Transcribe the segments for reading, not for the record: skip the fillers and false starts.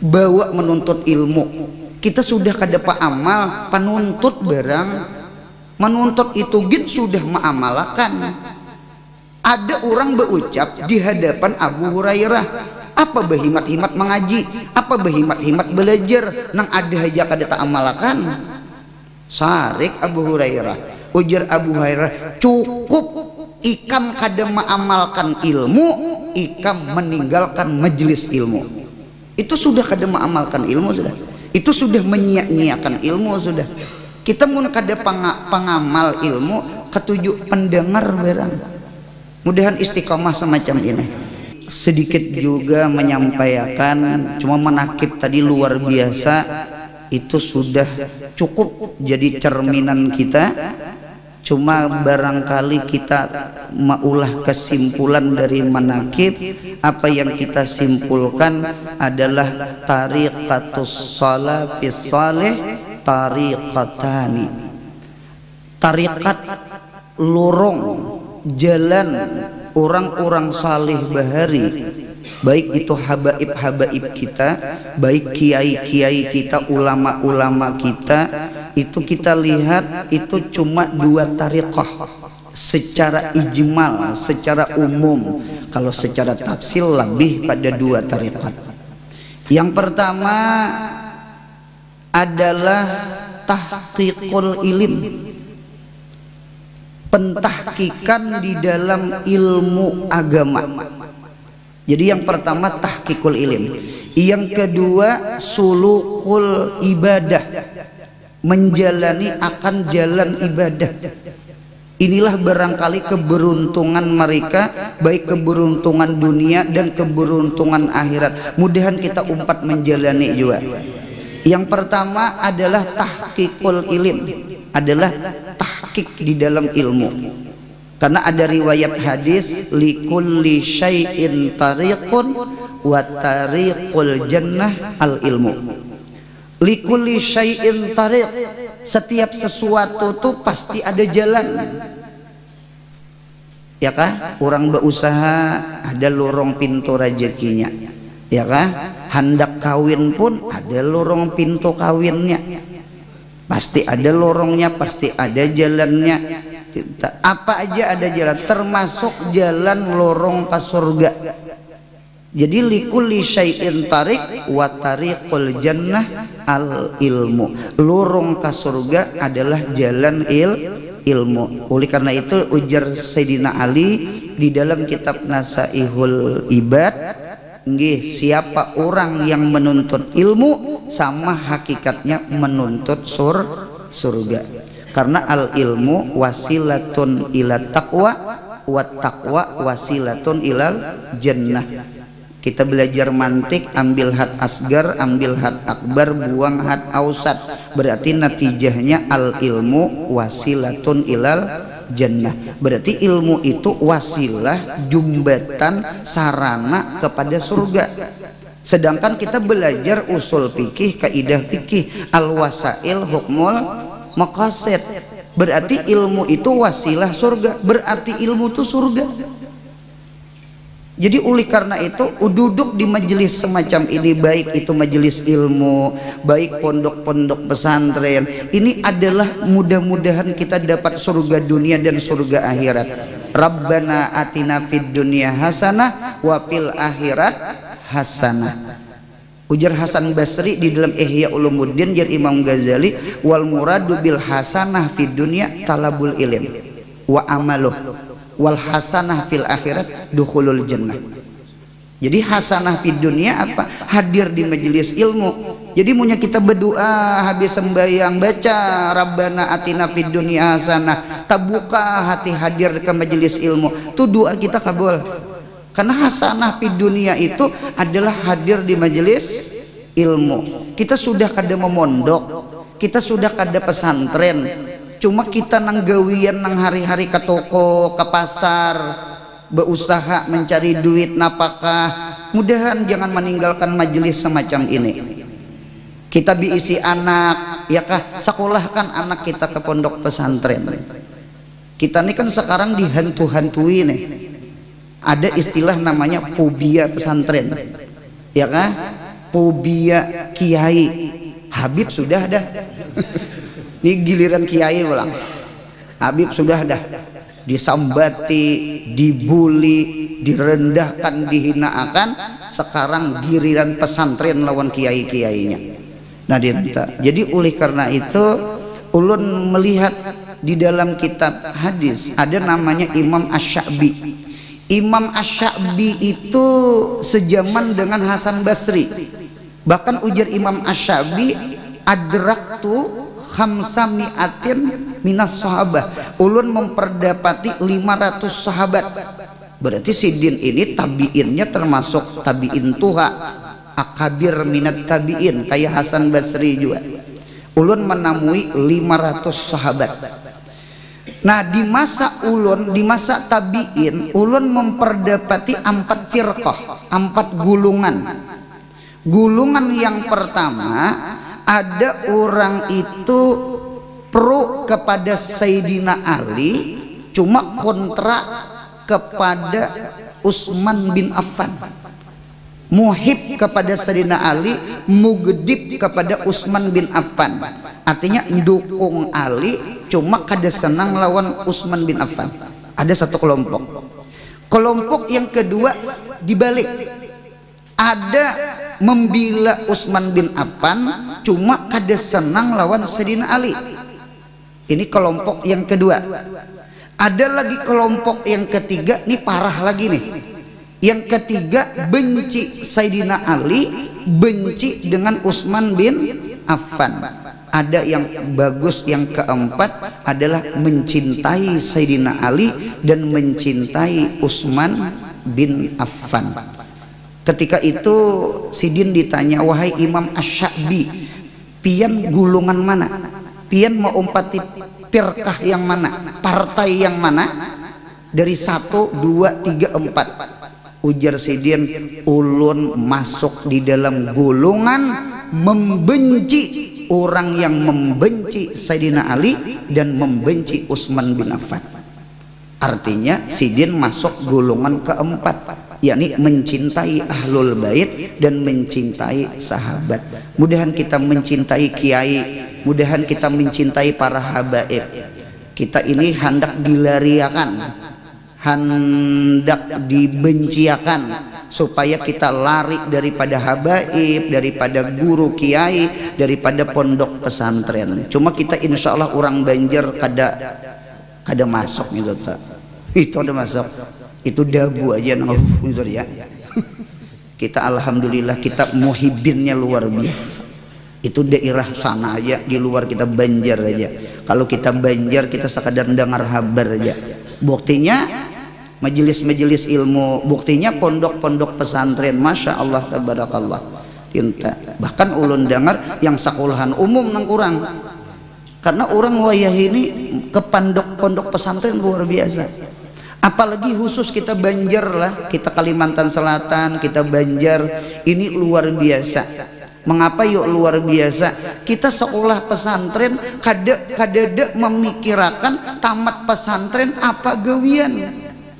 bawa menuntut ilmu. Kita sudah kada amal penuntut barang, menuntut itu gin sudah mengamalkan. Ada orang berucap di hadapan Abu Hurairah, apa berhimat-himat mengaji, apa berhimat-himat belajar, nang ada aja kada tak amalkan. Sarik Abu Hurairah, ujar Abu Hurairah, cukup ikam kada mengamalkan ilmu, ikam meninggalkan majelis ilmu. Itu sudah kada mengamalkan ilmu sudah. Itu sudah menyia-nyiakan ilmu sudah. Kita mun kada pengamal ilmu, ketujuh pendengar barang. Mudahan istiqomah semacam ini. Sedikit juga menyampaikan, cuma menakib tadi luar biasa, itu sudah cukup jadi cerminan kita. Cuma barangkali kita maulah kesimpulan dari manakib. Apa yang kita simpulkan adalah tariqatus salafis salih tariqatani, tariqat lorong jalan orang-orang salih bahari, baik itu habaib-habaib kita, baik kiai-kiai kita, ulama-ulama kita, itu kita lihat itu cuma dua tariqah secara ijmal, secara umum. Kalau secara tafsil lebih pada dua tariqat. Yang pertama adalah tahqiqul ilim, pentahkikan di dalam ilmu agama. Jadi yang pertama tahqiqul ilim, yang kedua sulukul ibadah, menjalani akan jalan ibadah. Inilah barangkali keberuntungan mereka, baik keberuntungan dunia dan keberuntungan akhirat. Mudahan kita umpat menjalani juga. Yang pertama adalah tahqiqul ilim, adalah tahqiq di dalam ilmu. Karena ada riwayat hadis, likulli syai'in tariqun wa tariqul jannah al ilmu. Likulli syai'in tariq, setiap sesuatu tuh pasti ada jalan. Ya kah? Orang berusaha ada lorong pintu rezekinya. Ya kah? Hendak kawin pun ada lorong pintu kawinnya. Pasti ada lorongnya, pasti ada jalannya. Apa aja ada jalan, termasuk jalan lorong ke surga. Jadi likulli syai'in tariq wa tariqul jannah al ilmu. Lorong ke surga adalah jalan ilmu. Oleh karena itu ujar Sayyidina Ali di dalam kitab Nasaihul Ibad, nggih, siapa orang yang menuntut ilmu sama hakikatnya menuntut surga. Karena al ilmu wasilatun ila taqwa wa taqwa wasilatun ilal jannah. Kita belajar mantik, ambil had asgar, ambil had akbar, buang had ausat. Berarti natijahnya al ilmu wasilatun ilal jannah. Berarti ilmu itu wasilah, jumbatan, sarana kepada surga. Sedangkan kita belajar usul fikih, kaidah fikih, al wasail hukmul maqasid. Berarti ilmu itu wasilah surga. Berarti ilmu itu surga. Jadi oleh karena itu duduk di majelis semacam ini, baik itu majelis ilmu, baik pondok-pondok pesantren, ini adalah mudah-mudahan kita dapat surga dunia dan surga akhirat. Rabbana atina fid dunya hasanah wa fil akhirat hasanah. Ujar Hasan Basri di dalam Ihya Ulumuddin jar Imam Ghazali, wal muradu bil hasanah fid dunya talabul ilm wa amaluh, wal hasanah fil akhirat dukhulul jannah. Jadi hasanah fid dunya apa? Hadir di majelis ilmu. Jadi punya kita berdoa habis sembahyang baca Rabbana atina fid dunya hasanah, tabuka hati hadir ke majelis ilmu, itu doa kita kabul. Karena hasanah fid dunya itu adalah hadir di majelis ilmu. Kita sudah kada memondok, kita sudah kada pesantren, cuma kita nang gawian nang hari-hari ke toko, ke pasar, berusaha mencari duit napakah. Mudahan jangan meninggalkan majelis semacam ini. Kita diisi anak, ya kah, sekolahkan anak kita ke pondok pesantren. Kita ini kan sekarang dihantu-hantui nih. Ada istilah namanya fobia pesantren, ya kah? fobia kiai. Habib sudah dah. Ini giliran kiai ulang. Habib sudah dah disambati, dibully, direndahkan, dihinakan. Sekarang giliran pesantren lawan kiai-kiainya. Nah, jadi oleh karena itu ulun melihat di dalam kitab hadis ada namanya Imam Asy-Sya'bi. Imam Asy-Sya'bi itu sejaman dengan Hasan Basri. Bahkan ujar Imam Asy-Sya'bi, adraktu khamsami'atin minas sahabah. Ulun memperdapati 500 sahabat. Berarti Sidin ini tabiinnya termasuk tabiin tuha, akabir minat tabiin kayak Hasan Basri juga. Ulun menemui 500 sahabat. Nah, di masa ulun, di masa tabiin, ulun memperdapati 4 firqah, 4 gulungan. Gulungan yang pertama, ada orang itu pro kepada Sayyidina Ali, cuma kontra kepada Utsman bin Affan. Muhib kepada Sayyidina Ali, mugdib kepada Utsman bin Affan. Artinya dukung Ali, cuma kada senang lawan Utsman bin Affan. Ada satu kelompok. Kelompok yang kedua dibalik. Ada membela Utsman bin Affan, cuma kada senang lawan Sayyidina Ali. Ini kelompok yang kedua. Ada lagi kelompok yang ketiga, ini parah lagi nih. Yang ketiga benci Sayyidina Ali, benci dengan Utsman bin Affan. Ada yang bagus, yang keempat adalah mencintai Sayyidina Ali dan mencintai Utsman bin Affan. Ketika itu Sidin ditanya, wahai Imam Asy-Sya'bi, pian gulungan mana? Pian mau umpati firqah yang mana? Partai yang mana? Dari 1, 2, 3, 4. Ujar Sidin, ulun masuk di dalam golongan membenci orang yang membenci Sayyidina Ali dan membenci Utsman bin Affan. Artinya Sidin masuk golongan keempat, yakni mencintai ahlul bait dan mencintai sahabat. Mudahan kita mencintai kiai, mudahan kita mencintai para habaib. Kita ini hendak dilariakan, hendak dibenciakan, supaya kita lari daripada habaib, daripada guru kiai, daripada pondok pesantren. Cuma kita insya Allah orang Banjar kada masuk gitu tak. Itu ada masuk, itu dabu aja gitu ya. Kita alhamdulillah kita muhibinnya luar biasa. Itu daerah sana aja, di luar kita Banjar aja. Kalau kita Banjar kita sekadar dengar kabar aja. Buktinya majelis-majelis ilmu, buktinya pondok-pondok pesantren, masya Allah tabarakallah. Bahkan ulun dengar yang sekolahan umum nang kurang, karena orang wayah ini ke pondok-pondok pesantren luar biasa. Apalagi khusus kita Banjar lah, kita Kalimantan Selatan, kita Banjar, ini luar biasa. Mengapa yuk luar biasa? Kita sekolah pesantren kadada memikirkan tamat pesantren apa gawian.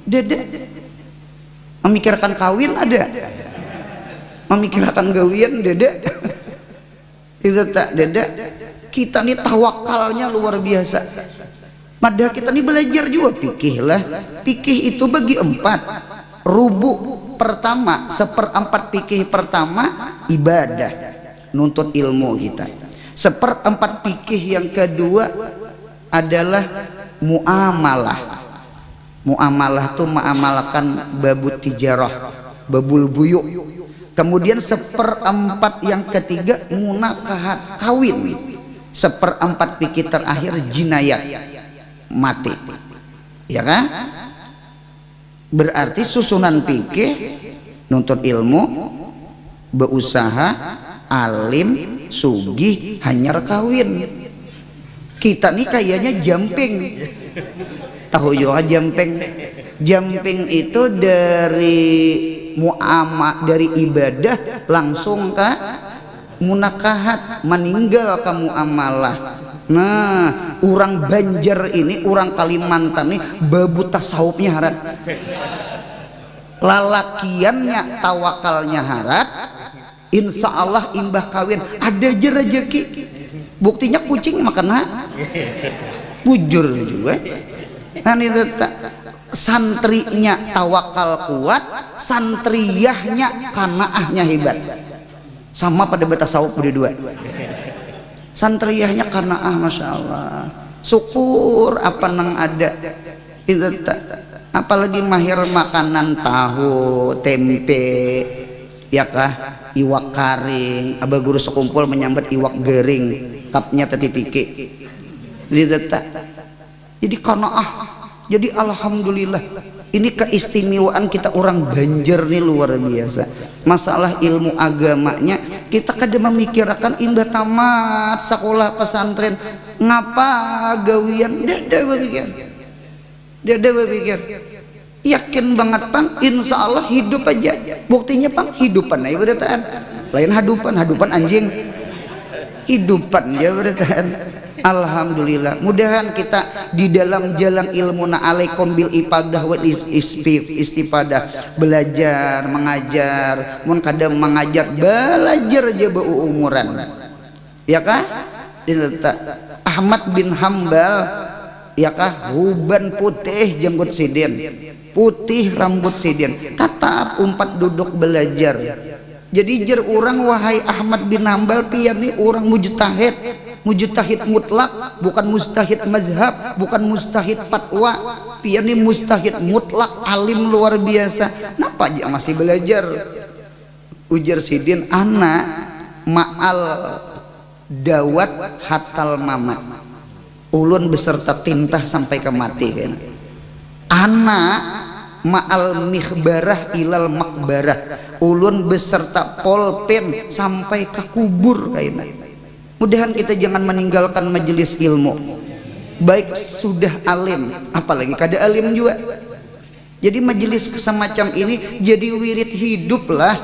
Dede memikirkan kawin ada, memikirkan gawian dede itu tak dede. Kita nih tawakalnya luar biasa. Padahal kita nih belajar juga fikih lah. Fikih itu bagi 4. Rubuk pertama, 1/4 fikih pertama ibadah, nuntut ilmu kita. 1/4 fikih yang kedua adalah muamalah. Muamalah itu mengamalkan babut tijarah, babul buyuk. Kemudian 1/4 yang ketiga munakahat, kawin. 1/4 fikih terakhir jinayat, mati. Ya kan? Berarti susunan fikih nuntut ilmu, berusaha, alim, sugih, hanyar kawin. Kita nih kayaknya jumping. Tahu juga jamping. Jamping itu dari muamalah, dari ibadah langsung ke munakahat, meninggal ke muamalah. Nah, orang Banjar ini, orang Kalimantan nih babu tasawufnya harat, lalakiannya tawakalnya harat, insya Allah imbah kawin ada aja rezeki. Buktinya kucing makan bujur juga. Kan itu santrinya tawakal kuat, santriyahnya kanaahnya hebat. Sama pada batasawuf berdua. Santriyahnya kanaah, masya Allah. Syukur apa nang ada. Itu apalagi mahir makanan tahu, tempe, ya kah, iwak karing. Abah guru sekumpul menyambut iwak gering, kapnya tetitike. Jadi kanaah. Jadi alhamdulillah, ini keistimewaan kita orang Banjar nih luar biasa. Masalah ilmu agamanya kita kadang memikirkan indah tamat sekolah pesantren ngapa gawian dada berpikir yakin banget Pang, insya Allah hidup aja. Buktinya Pang hidupan aja berataan, lain hadupan anjing, hidupan ya berataan. Alhamdulillah, mudahan kita di dalam jalan ilmu alaikum bil ibadah wa istifadah, belajar mengajar, mun kadang mengajar belajar aja umuran, ya kah? Ahmad bin Hambal, ya kah, huban putih jenggot sidin, putih rambut sidin, tatap umpat duduk belajar. Jadi jer orang wahai Ahmad bin Hambal pian nih orang mujtahid mutlak, bukan mustahid mazhab, bukan mustahid fatwa, pian nih mustahid mutlak, alim luar biasa. Napa aja masih belajar? Ujar sidin, anak ma'al dawat hatal mamat, ulun beserta tintah sampai ke mati kan. Anak ma'al mihbarah ilal makbarah, ulun beserta polpen sampai ke kubur kayaknya. Mudahan kita jangan meninggalkan majelis ilmu, baik sudah alim apalagi kada alim juga. Jadi majelis semacam ini jadi wirid hidup lah.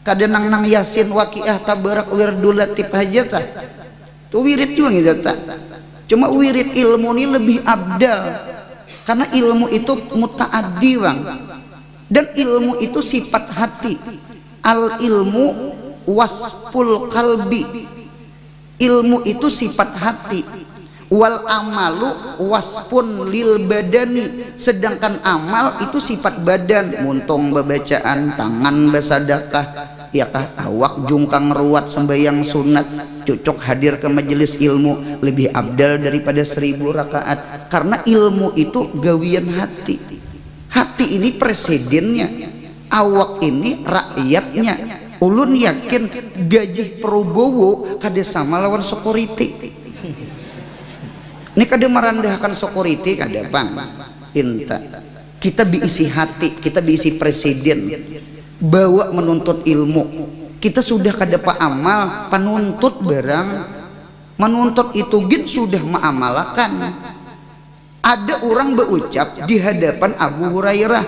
Kada nang yasin waqiah tabarak wirdul latif aja ta, tuh wirid juga gitu ta. Cuma wirid ilmu ini lebih abdal karena ilmu itu mutaaddi bang, dan ilmu itu sifat hati. Al ilmu wasful qalbi, ilmu itu sifat hati. Wal amalu wasfun lil badani, sedangkan amal itu sifat badan. Muntong bebacaan, tangan bersedekah, ya kah, awak jungkang ruat sembahyang sunat, cocok hadir ke majelis ilmu lebih abdal daripada 1000 rakaat. Karena ilmu itu gawian hati. Hati ini presidennya, awak ini rakyatnya. Ulun yakin gaji Prabowo kada sama lawan security. Ini kada merendahkan security kada Bang. Inta. Kita diisi hati, kita diisi presiden. Bawa menuntut ilmu. Kita sudah kada amal penuntut barang. Menuntut itu gin sudah mengamalkan. Ada orang berucap di hadapan Abu Hurairah,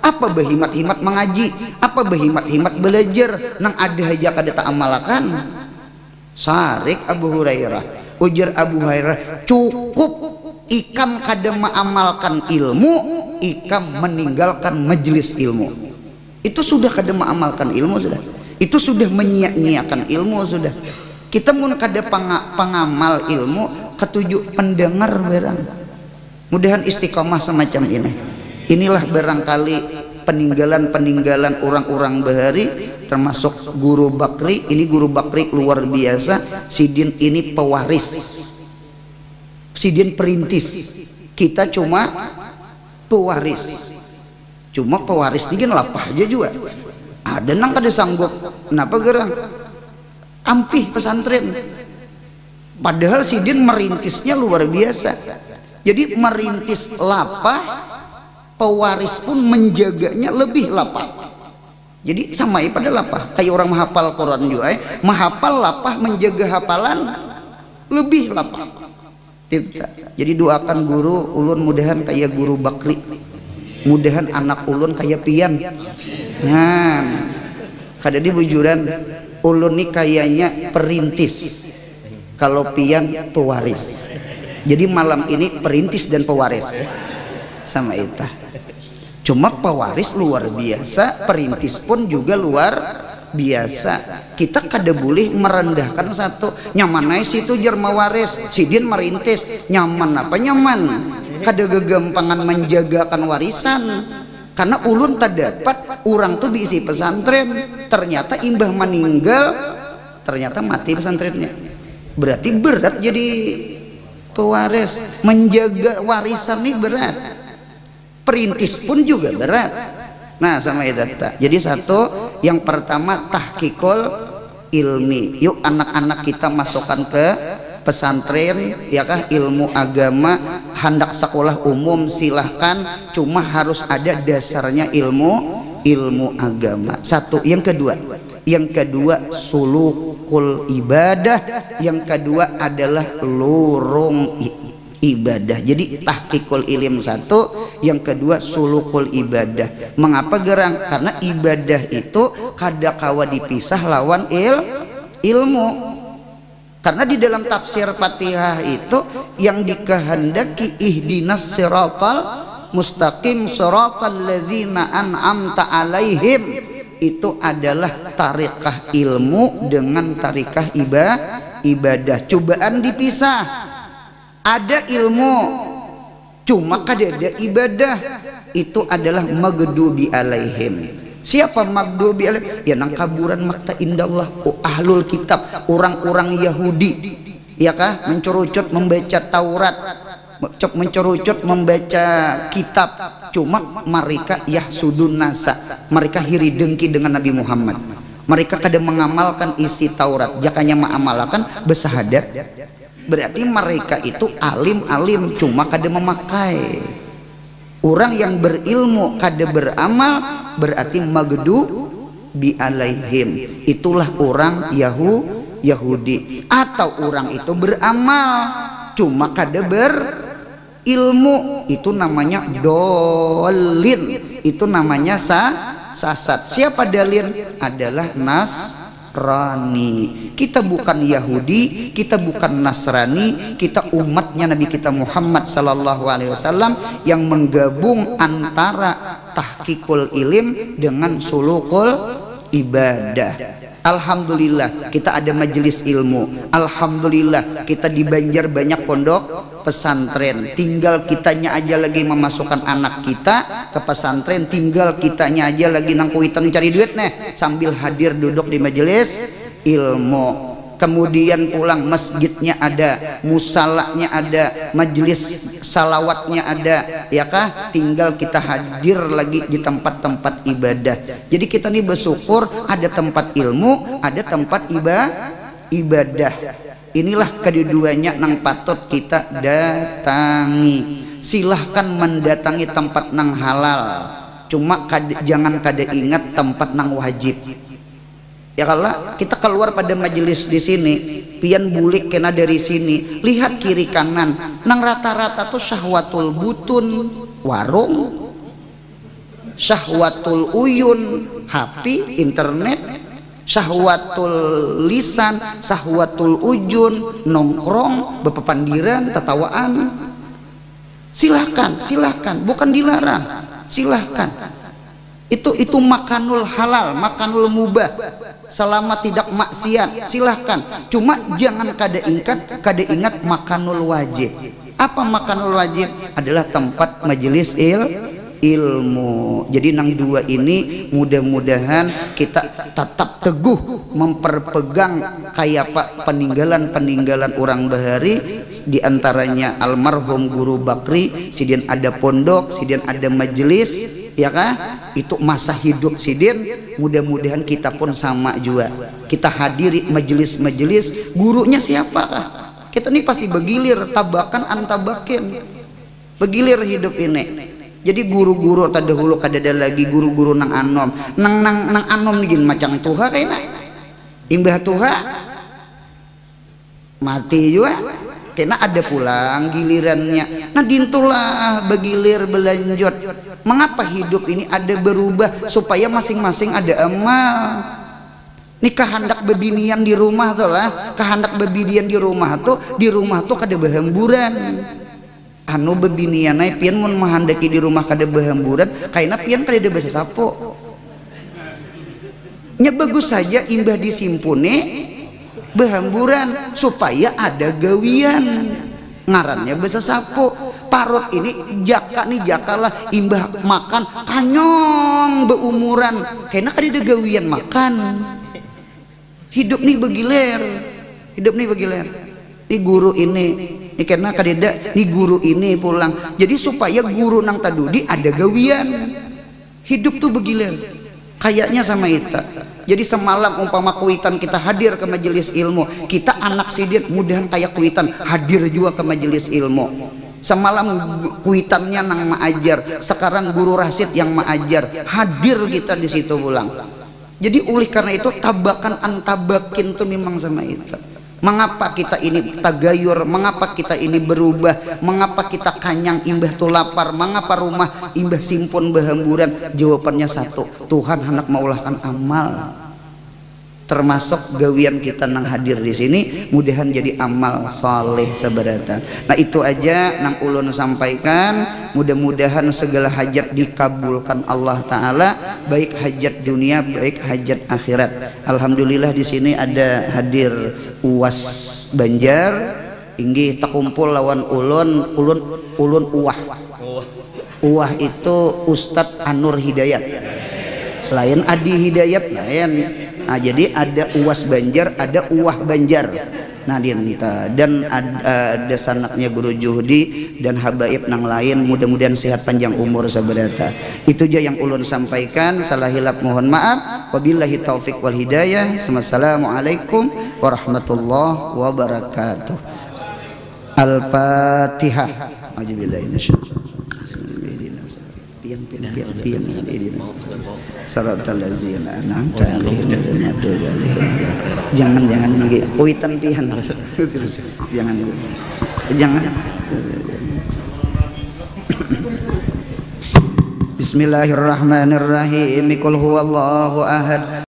apa berhimat-himat mengaji, apa berhimat-himat belajar, nang ada aja kada tak amalkan. Sarik Abu Hurairah. Ujar Abu Hurairah, cukup ikam kada mengamalkan ilmu, ikam meninggalkan majelis ilmu. Itu sudah kada mengamalkan ilmu sudah. Itu sudah menyia-nyiakan ilmu sudah. Kita mun kada pengamal ilmu, ketujuh pendengar barang. Mudahan istiqomah semacam ini. Inilah barangkali peninggalan-peninggalan orang-orang bahari, termasuk Guru Bakri. Ini Guru Bakri luar biasa. Sidin ini pewaris, sidin perintis, kita cuma pewaris. Cuma pewaris ini lapah aja juga. Ada nang kada sanggup, kenapa gerang ampih pesantren. Padahal sidin merintisnya luar biasa. Jadi merintis lapah, pewaris pun menjaganya lebih lapah. Jadi sama pada lapah, kayak orang menghafal Quran juga, menghafal lapah, menjaga hafalan lebih lapah. Jadi doakan guru ulun mudahan kayak Guru Bakri, mudahan anak ulun kayak pian. Nah, kada di bujuran ulun nih kayaknya perintis, kalau pian pewaris. Jadi malam ini perintis dan pewaris sama itu. Cuma pewaris luar biasa, perintis pun juga luar biasa kita kada boleh merendahkan satu. Nyaman naik situ jerma waris sidin merintis nyaman apa nyaman, kada gegampangan menjagakan warisan. Karena ulun tak dapat orang tuh diisi pesantren, ternyata imbah meninggal ternyata mati pesantrennya, berarti berat jadi pewaris. Menjaga warisan nih berat, perintis pun juga berat. Nah sama itu. Jadi satu yang pertama tahqiqul ilmi. Yuk anak-anak kita masukkan ke pesantren ya kah, ilmu agama. Hendak sekolah umum silahkan, cuma harus ada dasarnya ilmu agama. Satu. Yang kedua sulukul ibadah. Yang kedua adalah lurung ibadah. Jadi tahqiqul ilm satu, yang kedua sulukul ibadah. Mengapa gerang? Karena ibadah itu kada kawa dipisah lawan ilmu. Karena di dalam tafsir Fatihah itu yang dikehendaki ihdinas siratal mustaqim siratal ladzina an'amta alaihim, itu adalah tarikah ilmu dengan tarikah ibadah. Cobaan dipisah. Ada ilmu cuma kada ada ibadah, itu adalah maghdubi alaihim. Siapa maghdubi alaihim? Ya nang kaburan makta indallah, ahlul kitab, orang-orang Yahudi ya kah, mencurucut membaca Taurat, mencurucut membaca kitab, cuma mereka yahsudun nasa, mereka hiri dengki dengan Nabi Muhammad. Mereka kada mengamalkan isi Taurat, jakanya mengamalkan besahadat. Berarti mereka itu alim cuma kada memakai. Orang yang berilmu kada beramal berarti maghdubi alaihim, itulah orang Yahudi. Atau orang itu beramal cuma kada berilmu, itu namanya dolin, itu namanya sasat. Siapa dalin? Adalah Nasrani. Kita bukan Yahudi, kita bukan Nasrani, kita umatnya Nabi kita Muhammad sallallahu alaihi wasallam yang menggabung antara tahqiqul ilm dengan sulukul ibadah. Alhamdulillah kita ada majelis ilmu. Alhamdulillah kita di Banjar banyak pondok pesantren. Tinggal kitanya aja lagi memasukkan anak kita ke pesantren, tinggal kitanya aja lagi nang kuitan cari duit nih sambil hadir duduk di majelis ilmu. Kemudian pulang masjidnya ada, musalanya ada, majelis salawatnya ada, ya kah? Tinggal kita hadir lagi di tempat-tempat ibadah. Jadi kita nih bersyukur ada tempat ilmu, ada tempat ibadah. Inilah keduanya nang patut kita datangi. Silahkan mendatangi tempat nang halal, cuma jangan kada ingat tempat nang wajib. Ya kalau kita keluar pada majelis di sini, pian bulik kena dari sini, lihat kiri kanan, nang rata-rata tuh syahwatul butun, warung, syahwatul uyun, HP, internet, syahwatul lisan, syahwatul ujun, nongkrong, bepepandiran, tetawaan. Silahkan, bukan dilarang, silahkan. Itu makanul halal, makanul mubah, selama tidak maksiat silahkan. Cuma jangan kada ingat makanul wajib. Apa makanul wajib? Adalah tempat majelis ilmu. Jadi nang dua ini mudah-mudahan kita tetap teguh memperpegang kayak pak peninggalan orang bahari, diantaranya almarhum Guru Bakri. Sidin ada pondok, sidin ada majelis, ya kah? Itu masa hidup sidin. Mudah-mudahan kita pun sama juga, kita hadiri majelis-majelis. Gurunya siapakah? Kita ini pasti begilir, tabakan antabakin, begilir hidup ini. Jadi guru-guru terdahulu kada ada lagi guru-guru nang anom, nang anom nih macam tuha kayaknya, imbah tuha mati juga, kena ada pulang gilirannya. Nah dintulah begilir belanjut. Mengapa hidup ini ada berubah? Supaya masing-masing ada amal. Nih kehendak bebinian di rumah tuh lah, kehendak bebinian di rumah tuh kada bahamburan. Anu bebinianai pian mun menghendaki di rumah kada bahamburan, kaina pian kada ada bahasa sapo. nya bagus saja imbah disimpune behamburan supaya ada gawian ngarannya basa sapo parut ini jaka nih jakalah imbah makan kanyong beumuran karena ada gawian makan hidup nih begiler nih guru ini karena kadeda nih guru ini pulang jadi supaya guru nang tadudi ada gawian hidup tuh begiler kayaknya sama Ita. Jadi semalam umpama kuitan kita hadir ke majelis ilmu, kita anak sidir mudahan kayak kuitan hadir juga ke majelis ilmu. Semalam kuitannya nang maajar, sekarang guru Rasid yang maajar, hadir kita di situ pulang. Jadi oleh karena itu tabakan antabakin tuh memang sama Ita. Mengapa kita ini tagayur, mengapa kita ini berubah, mengapa kita kanyang imbah tuh lapar, mengapa rumah imbah simpun bahamburan? Jawabannya satu, Tuhan hendak maulahkan amal, termasuk gawian kita nang hadir di sini mudahan jadi amal saleh sabaratan. Nah itu aja nang ulun sampaikan, mudah-mudahan segala hajat dikabulkan Allah Ta'ala, baik hajat dunia baik hajat akhirat. Alhamdulillah di sini ada hadir UAS Banjar inggih takumpul lawan ulun uah itu Ustadz Anur Hidayat lain Adi Hidayat lain. Nah, jadi ada UAS Banjar, ada Uwah Banjar. Nah, dan ada sanaknya Guru Juhdi dan habaib nang lain. Mudah-mudahan sehat panjang umur sabarata. Itu aja yang ulun sampaikan. Salah hilap mohon maaf. Wabillahi taufik wal hidayah. Assalamualaikum warahmatullahi wabarakatuh. Al-Fatihah. A'udzubillahi minasyaitonir jangan kuitan pian jangan Bismillahirrahmanirrahim. Qul huwallahu ahad